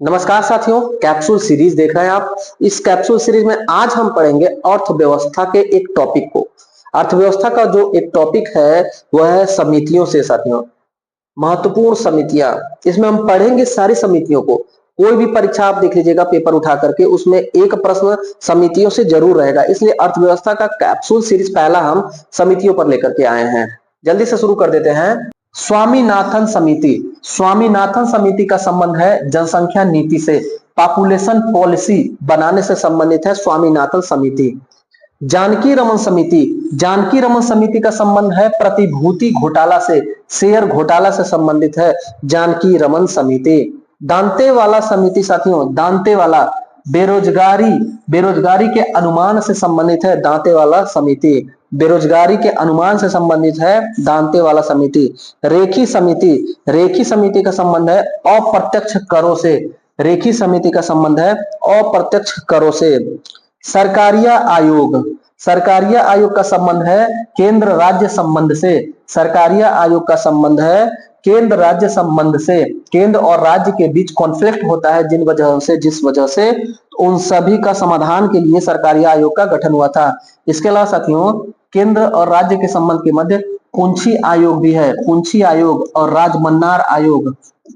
नमस्कार साथियों, capsule series देख रहे हैं आप। इस कैप्सूल सीरीज में आज हम पढ़ेंगे अर्थव्यवस्था के एक टॉपिक को। अर्थव्यवस्था का जो एक टॉपिक है वह है समितियों से साथियों, महत्वपूर्ण समितियां। इसमें हम पढ़ेंगे सारी समितियों को। कोई भी परीक्षा आप देख लीजिएगा पेपर उठा करके, उसमें एक प्रश्न समितियों से जरूर रहेगा। इसलिए अर्थव्यवस्था का कैप्सूल सीरीज पहला हम समितियों पर लेकर के आए हैं। जल्दी से शुरू कर देते हैं। स्वामीनाथन समिति। स्वामीनाथन समिति का संबंध है जनसंख्या नीति से, पॉपुलेशन पॉलिसी बनाने से संबंधित है स्वामीनाथन समिति। जानकी रमन समिति। जानकी रमन समिति का संबंध है प्रतिभूति घोटाला से, शेयर घोटाला से संबंधित है जानकी रमन समिति। दांतेवाला समिति साथियों, दांतेवाला बेरोजगारी बेरोजगारी के अनुमान से संबंधित है दांतेवाला समिति। बेरोजगारी के अनुमान से संबंधित है दांतेवाला समिति। रेखी समिति। रेखी समिति का संबंध है अप्रत्यक्ष करों से। रेखी समिति का संबंध है अप्रत्यक्ष करों से। सरकारिया आयोग। सरकारिया आयोग का संबंध है केंद्र राज्य संबंध से। सरकारिया आयोग का संबंध है केंद्र राज्य संबंध से। केंद्र और राज्य के बीच कॉन्फ्लिक्ट होता है जिस वजह से उन सभी का समाधान के लिए सरकारिया आयोग का गठन हुआ था। इसके अलावा साथियों, केंद्र और राज्य के संबंध के मध्य पुंछी आयोग भी है। पुंछी आयोग और राजमन्नार आयोग।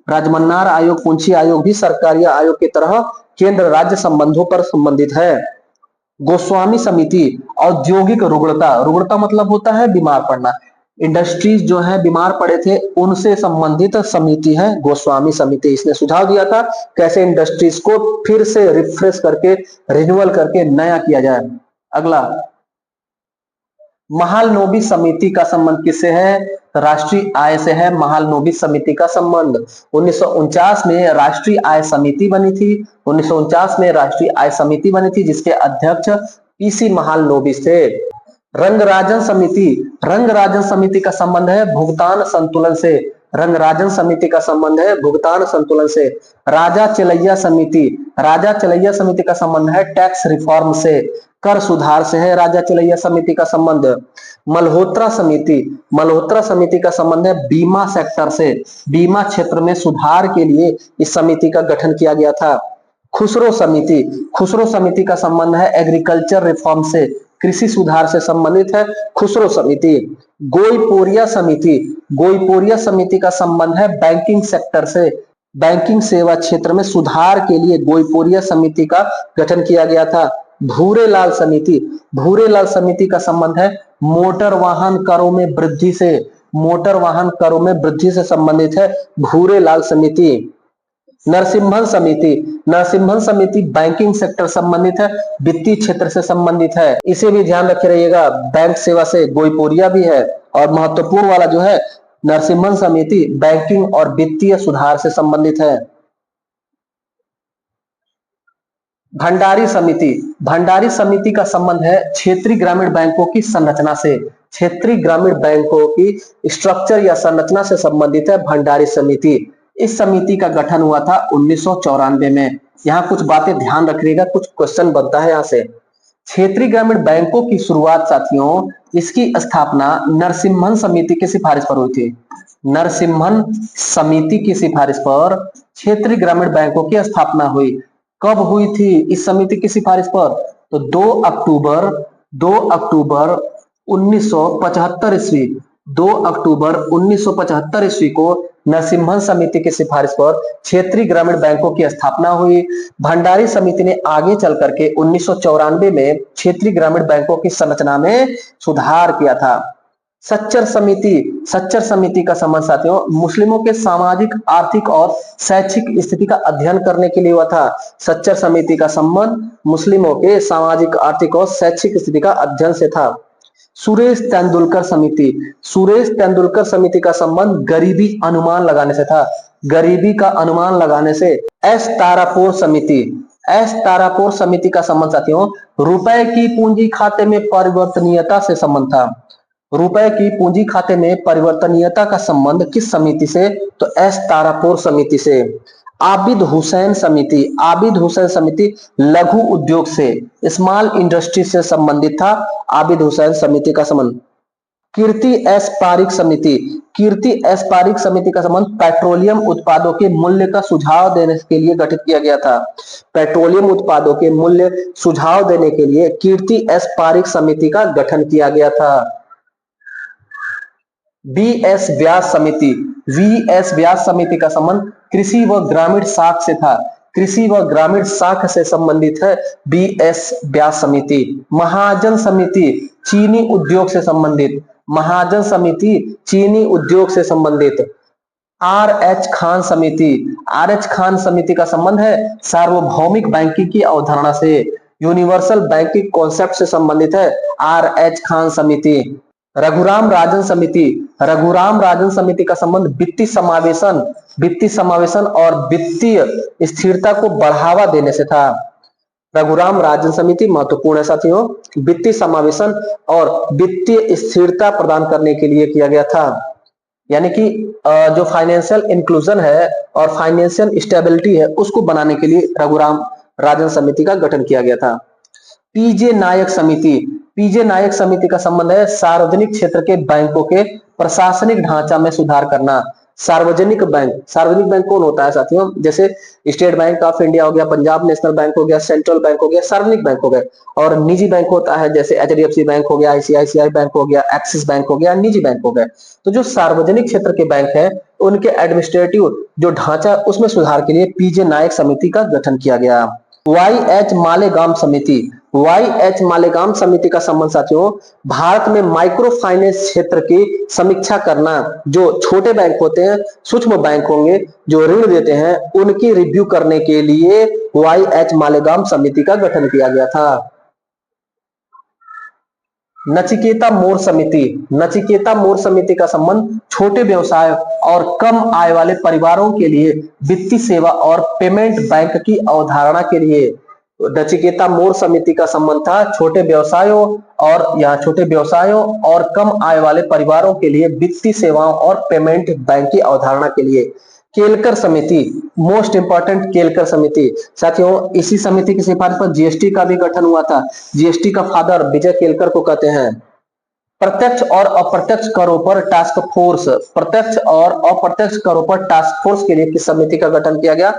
राजमन्नार आयोग, पुंछी आयोग भी सरकारिया आयोग की तरह केंद्र राज्य संबंधों पर संबंधित है। गोस्वामी समिति। औद्योगिक रुग्णता। रुग्णता मतलब होता है बीमार पड़ना। इंडस्ट्रीज जो है बीमार पड़े थे उनसे संबंधित समिति है गोस्वामी समिति। इसने सुझाव दिया था कैसे इंडस्ट्रीज को फिर से रिफ्रेश करके, रिन्यूअल करके नया किया जाए। अगला, महालनोबिस समिति का संबंध किससे है? राष्ट्रीय आय से है महालनोबिस समिति का संबंध। 1949 में राष्ट्रीय आय समिति बनी थी। 1949 में राष्ट्रीय आय समिति बनी थी जिसके अध्यक्ष पीसी महालनोबिस थे। रंगराजन समिति। रंगराजन समिति का संबंध है भुगतान संतुलन से। रंगराजन समिति का संबंध है भुगतान संतुलन से। राजा चलैया समिति। राजा चलैया समिति का संबंध है टैक्स रिफॉर्म से, कर सुधार से है राजा चलैया समिति का संबंध। मल्होत्रा समिति। मल्होत्रा समिति का संबंध है बीमा सेक्टर से। बीमा क्षेत्र में सुधार के लिए इस समिति का गठन किया गया था। खुसरो समिति। खुसरो समिति का संबंध है एग्रीकल्चर रिफॉर्म से, कृषि सुधार से संबंधित है खुसरो समिति। गोईपोरिया समिति। गोईपोरिया समिति का संबंध है बैंकिंग सेक्टर से, बैंकिंग सेवा क्षेत्र में सुधार के लिए गोईपोरिया समिति का गठन किया गया था। भूरेलाल समिति। भूरेलाल समिति का संबंध है मोटर वाहन करों में वृद्धि से। मोटर वाहन करों में वृद्धि से संबंधित है भूरेलाल समिति। नरसिम्हन समिति। नरसिम्हन समिति बैंकिंग सेक्टर संबंधित है, वित्तीय क्षेत्र से संबंधित है। इसे भी ध्यान रखे रहिएगा, बैंक सेवा से गोईपोरिया भी है और महत्वपूर्ण वाला जो है नरसिम्हन समिति बैंकिंग और वित्तीय सुधार से संबंधित है। भंडारी समिति। भंडारी समिति का संबंध है क्षेत्रीय ग्रामीण बैंकों की संरचना से। क्षेत्रीय ग्रामीण बैंकों की स्ट्रक्चर या संरचना से संबंधित है भंडारी समिति। इस समिति का गठन हुआ था 1994 में। यहाँ कुछ बातें ध्यान रखिएगा, कुछ क्वेश्चन बनता है यहाँ से। क्षेत्रीय ग्रामीण बैंकों की शुरुआत साथियों, इसकी स्थापना नरसिम्हन समिति की सिफारिश पर हुई थी। नरसिम्हन समिति की सिफारिश पर क्षेत्रीय ग्रामीण बैंकों की स्थापना हुई। कब हुई थी इस समिति की सिफारिश पर? तो 2 अक्टूबर 1975 ईस्वी। 2 अक्टूबर 1975 ईस्वी को नरसिम्हन समिति की सिफारिश पर क्षेत्रीय ग्रामीण बैंकों की स्थापना हुई। भंडारी समिति ने आगे चल करके 1994 में क्षेत्रीय ग्रामीण बैंकों की संरचना में सुधार किया था। सच्चर समिति। सच्चर समिति का संबंध साथियों मुस्लिमों के सामाजिक, आर्थिक और शैक्षिक स्थिति का अध्ययन करने के लिए हुआ था। सच्चर समिति का संबंध मुस्लिमों के सामाजिक, आर्थिक और शैक्षिक स्थिति का अध्ययन से था। सुरेश तेंदुलकर समिति। सुरेश तेंदुलकर समिति का संबंध गरीबी अनुमान लगाने से था। गरीबी का अनुमान लगाने से। एस तारापुर समिति। एस तारापुर समिति का संबंध साथियों रुपए की पूंजी खाते में परिवर्तनीयता से संबंध था। रुपए की पूंजी खाते में परिवर्तनीयता का संबंध किस समिति से? तो एस तारापुर समिति से। आबिद हुसैन समिति। आबिद हुसैन समिति लघु उद्योग से, स्मॉल इंडस्ट्री से संबंधित था। आबिद हुसैन समिति का संबंध। कीर्ति एस पारिक समिति, कीर्ति एस पारिक समिति का संबंध पेट्रोलियम उत्पादों के मूल्य का सुझाव देने के लिए गठित किया गया था। पेट्रोलियम उत्पादों के मूल्य सुझाव देने के लिए कीर्ति एस पारिक समिति का गठन किया गया था। वी.एस. व्यास समिति, वी.एस. व्यास समिति का संबंध कृषि व ग्रामीण शाख से था। कृषि व ग्रामीण शाख से संबंधित है वी.एस. व्यास समिति। महाजन समिति चीनी उद्योग से संबंधित, महाजन समिति चीनी उद्योग से संबंधित। आर.एच. खान समिति, आर.एच. खान समिति का संबंध है सार्वभौमिक बैंकिंग की अवधारणा से, यूनिवर्सल बैंकिंग कॉन्सेप्ट से संबंधित है आर.एच. खान समिति। रघुराम राजन समिति, रघुराम राजन समिति का संबंध वित्तीय समावेशन, वित्तीय समावेशन और वित्तीय स्थिरता को बढ़ावा देने से था। रघुराम राजन समिति महत्वपूर्ण है साथियों, वित्तीय समावेशन और वित्तीय स्थिरता प्रदान करने के लिए किया गया था। यानी कि जो फाइनेंशियल इंक्लूजन है और फाइनेंशियल स्टेबिलिटी है उसको बनाने के लिए रघुराम राजन समिति का गठन किया गया था। पीजे नायक समिति, पीजे नायक समिति का संबंध है सार्वजनिक क्षेत्र के बैंकों के प्रशासनिक ढांचा में सुधार करना। सार्वजनिक बैंक, सार्वजनिक बैंक कौन होता है साथियों? जैसे स्टेट बैंक ऑफ इंडिया हो गया, पंजाब नेशनल बैंक हो गया, सेंट्रल बैंक हो गया, सार्वजनिक बैंक हो गए। और निजी बैंक होता है जैसे एचडीएफसी बैंक हो गया, आईसीआईसीआई बैंक हो गया, एक्सिस बैंक हो गया, निजी बैंक हो गए। तो जो सार्वजनिक क्षेत्र के बैंक है उनके एडमिनिस्ट्रेटिव जो ढांचा उसमें सुधार के लिए पीजे नायक समिति का गठन किया गया। वाई.एच. मालेगाम समिति, वाई.एच. मालेगाम समिति का संबंध साथियों भारत में माइक्रो फाइनेंस क्षेत्र की समीक्षा करना। जो छोटे बैंक होते हैं, सूक्ष्म बैंक होंगे जो ऋण देते हैं, उनकी रिव्यू करने के लिए वाई.एच. मालेगाम समिति का गठन किया गया था। नचिकेता मोर समिति, नचिकेता मोर समिति का संबंध छोटे व्यवसाय और कम आय वाले परिवारों के लिए वित्तीय सेवा और पेमेंट बैंक की अवधारणा के लिए। नचिकेता मोर समिति का संबंध था छोटे व्यवसायों और कम आय वाले परिवारों के लिए वित्तीय सेवाओं और पेमेंट बैंक की अवधारणा के लिए। केलकर समिति, मोस्ट इंपॉर्टेंट केलकर समिति साथियों, इसी समिति की सिफारिश पर जीएसटी का भी गठन हुआ था। जीएसटी का फादर विजय केलकर को कहते हैं। प्रत्यक्ष और अप्रत्यक्ष करों पर टास्क फोर्स, प्रत्यक्ष और अप्रत्यक्ष करों पर टास्क फोर्स के लिए किस समिति का गठन किया गया?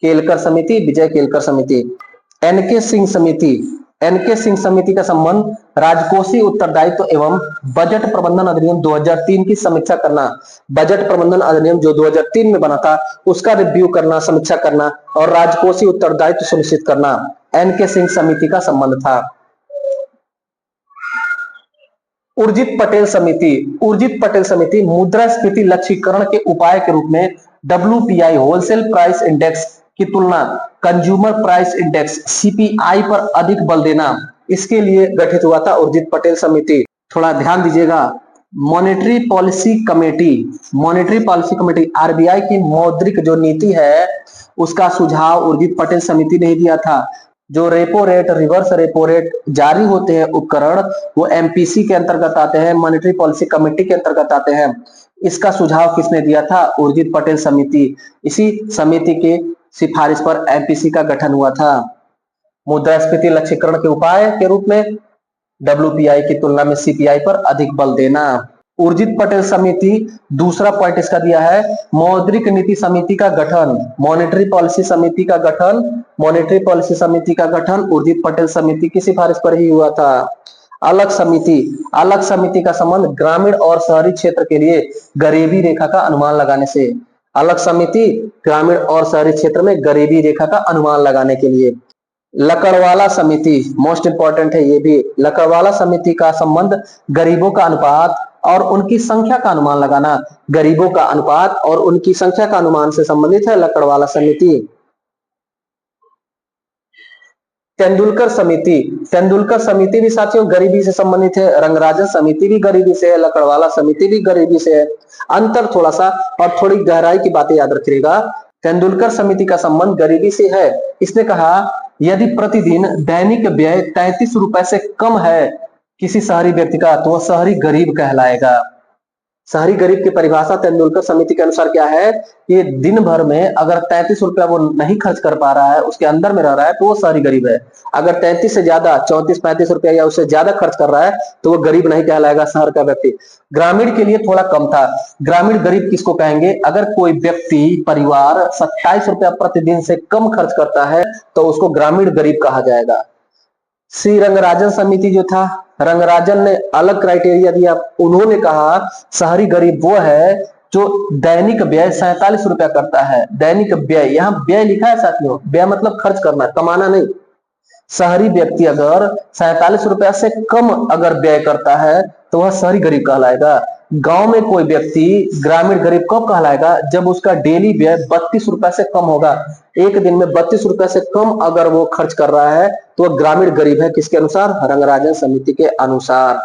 केलकर समिति, विजय केलकर समिति। एनके सिंह समिति, एनके सिंह समिति का संबंध राजकोषीय उत्तरदायित्व एवं बजट प्रबंधन अधिनियम 2003 की समीक्षा करना। बजट प्रबंधन अधिनियम जो 2003 में बना था उसका रिव्यू करना, समीक्षा करना और राजकोषीय उत्तरदायित्व सुनिश्चित करना, एनके सिंह समिति का संबंध था। उर्जित पटेल समिति, उर्जित पटेल समिति मुद्रास्फीति लक्ष्यीकरण के उपाय के रूप में WPI होलसेल प्राइस इंडेक्स की तुलना कंज्यूमर प्राइस इंडेक्स CPI पर अधिक बल देना, इसके लिए गठित हुआ था उर्जित पटेल समिति। थोड़ा ध्यान दीजिएगा, monetary policy committee, monetary policy committee RBI की मौद्रिक जो नीति है उसका सुझाव उर्जित पटेल समिति ने दिया था। जो repo rate, reverse repo rate जारी होते हैं उपकरण वो MPC के अंतर्गत आते हैं, मॉनेटरी पॉलिसी कमेटी के अंतर्गत आते हैं। इसका सुझाव किसने दिया था? उर्जित पटेल समिति। इसी समिति के सिफारिश पर MPC का गठन हुआ था। मुद्रास्फीति लक्ष्यीकरण के उपाय के रूप में WPI की तुलना में CPI पर अधिक बल देना। उर्जित पटेल समिति, दूसरा पॉइंट इसका दिया है मौद्रिक नीति समिति का गठन, मॉनेटरी पॉलिसी समिति का गठन, मॉनेटरी पॉलिसी समिति का गठन उर्जित पटेल समिति की सिफारिश पर ही हुआ था। अलग समिति, अलग समिति का संबंध ग्रामीण और शहरी क्षेत्र के लिए गरीबी रेखा का अनुमान लगाने से। अलग समिति ग्रामीण और शहरी क्षेत्र में गरीबी रेखा का अनुमान लगाने के लिए। लकड़वाला समिति, मोस्ट इंपॉर्टेंट है ये भी। लकड़वाला समिति का संबंध गरीबों का अनुपात और उनकी संख्या का अनुमान लगाना, गरीबों का अनुपात और उनकी संख्या का अनुमान से संबंधित है लकड़वाला समिति। तेंदुलकर समिति, तेंदुलकर समिति भी साथियों गरीबी से संबंधित है। रंगराजन समिति भी गरीबी से है, लकड़वाला समिति भी गरीबी से है। अंतर थोड़ा सा और थोड़ी गहराई की बातें याद रखिएगा। तेंदुलकर समिति का संबंध गरीबी से है। इसने कहा यदि प्रतिदिन दैनिक व्यय 33 रुपए से कम है किसी शहरी व्यक्ति का तो वह शहरी गरीब कहलाएगा। शहरी गरीब की परिभाषा तेंदुलकर समिति के अनुसार क्या है, ये दिन भर में अगर 33 रुपया वो नहीं खर्च कर पा रहा है, उसके अंदर में रह रहा है, तो वो शहरी गरीब है। अगर 33 से ज्यादा 34-35 रुपया या उससे ज्यादा खर्च कर रहा है तो वो गरीब नहीं कहलाएगा, शहर का व्यक्ति। ग्रामीण के लिए थोड़ा कम था। ग्रामीण गरीब किसको कहेंगे, अगर कोई व्यक्ति परिवार 27 रुपया प्रतिदिन से कम खर्च करता है तो उसको ग्रामीण गरीब कहा जाएगा। श्री रंगराजन समिति जो था, रंगराजन ने अलग क्राइटेरिया दिया। उन्होंने कहा शहरी गरीब वो है जो दैनिक व्यय 47 रुपया करता है। दैनिक व्यय, यहाँ व्यय लिखा है साथियों, व्यय मतलब खर्च करना, कमाना नहीं। शहरी व्यक्ति अगर 47 रुपया से कम अगर व्यय करता है तो वह शहरी गरीब कहलाएगा। गांव में कोई व्यक्ति ग्रामीण गरीब कब कहलाएगा, जब उसका डेली व्यय 32 रुपया से कम होगा। एक दिन में 32 रुपया से कम अगर वो खर्च कर रहा है तो वह ग्रामीण गरीब है। किसके अनुसार, रंगराजन समिति के अनुसार।